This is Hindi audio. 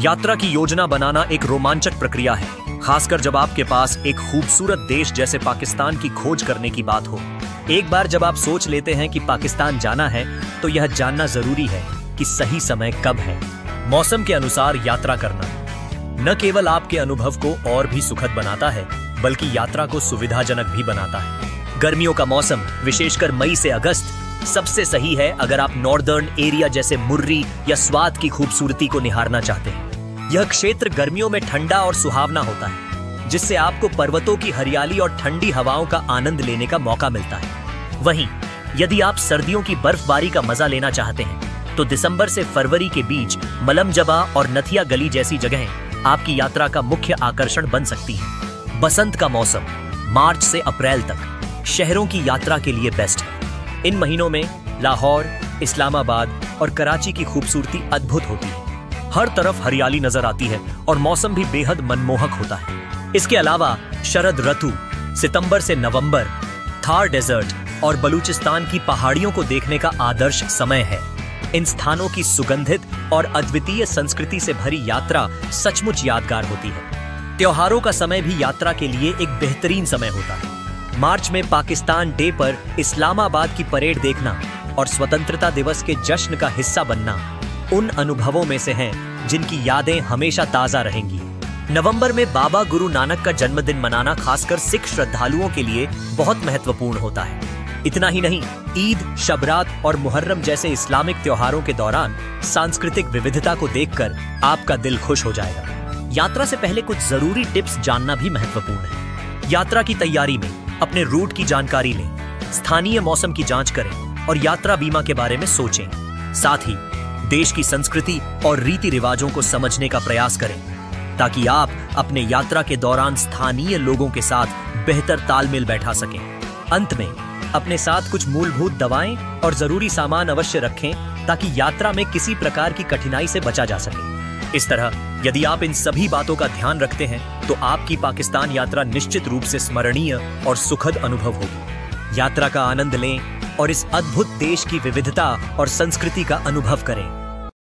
यात्रा की योजना बनाना एक रोमांचक प्रक्रिया है, खासकर जब आपके पास एक खूबसूरत देश जैसे पाकिस्तान की खोज करने की बात हो। एक बार जब आप सोच लेते हैं कि पाकिस्तान जाना है, तो यह जानना जरूरी है कि सही समय कब है। मौसम के अनुसार यात्रा करना न केवल आपके अनुभव को और भी सुखद बनाता है, बल्कि यात्रा को सुविधाजनक भी बनाता है। गर्मियों का मौसम, विशेषकर मई से अगस्त, सबसे सही है अगर आप नॉर्दर्न एरिया जैसे मुर्री या स्वात की खूबसूरती को निहारना चाहते हैं। यह क्षेत्र गर्मियों में ठंडा और सुहावना होता है, जिससे आपको पर्वतों की हरियाली और ठंडी हवाओं का आनंद लेने का मौका मिलता है। वहीं यदि आप सर्दियों की बर्फबारी का मजा लेना चाहते हैं, तो दिसंबर से फरवरी के बीच मलमजबा और नथिया गली जैसी जगहें आपकी यात्रा का मुख्य आकर्षण बन सकती हैं। बसंत का मौसम मार्च से अप्रैल तक शहरों की यात्रा के लिए बेस्ट है। इन महीनों में लाहौर, इस्लामाबाद और कराची की खूबसूरती अद्भुत होती है। हर तरफ हरियाली नजर आती है और मौसम भी बेहद मनमोहक होता है। इसके अलावा शरद ऋतु सितंबर से नवंबर थार डेजर्ट और बलूचिस्तान की पहाड़ियों को देखने का आदर्श समय है। इन स्थानों की सुगंधित और अद्वितीय संस्कृति से भरी यात्रा सचमुच यादगार होती है। त्योहारों का समय भी यात्रा के लिए एक बेहतरीन समय होता है। मार्च में पाकिस्तान डे पर इस्लामाबाद की परेड देखना और स्वतंत्रता दिवस के जश्न का हिस्सा बनना उन अनुभवों में से हैं जिनकी यादें हमेशा ताजा रहेंगी। नवंबर में बाबा गुरु नानक का जन्मदिन मनाना खासकर सिख श्रद्धालुओं के लिए बहुत महत्वपूर्ण होता है। इतना ही नहीं, ईद, शबरात और मुहर्रम जैसे इस्लामिक त्योहारों के दौरान सांस्कृतिक विविधता को देखकर आपका दिल खुश हो जाएगा। यात्रा से पहले कुछ जरूरी टिप्स जानना भी महत्वपूर्ण है। यात्रा की तैयारी में अपने रूट की जानकारी लें, स्थानीय मौसम की जांच करें और यात्रा बीमा के बारे में सोचें। साथ ही देश की संस्कृति और रीति रिवाजों को समझने का प्रयास करें, ताकि आप अपने यात्रा के दौरान स्थानीय लोगों के साथ बेहतर तालमेल बैठा सकें। अंत में अपने साथ कुछ मूलभूत दवाएं और जरूरी सामान अवश्य रखें, ताकि यात्रा में किसी प्रकार की कठिनाई से बचा जा सके। इस तरह यदि आप इन सभी बातों का ध्यान रखते हैं, तो आपकी पाकिस्तान यात्रा निश्चित रूप से स्मरणीय और सुखद अनुभव होगी। यात्रा का आनंद लें और इस अद्भुत देश की विविधता और संस्कृति का अनुभव करें।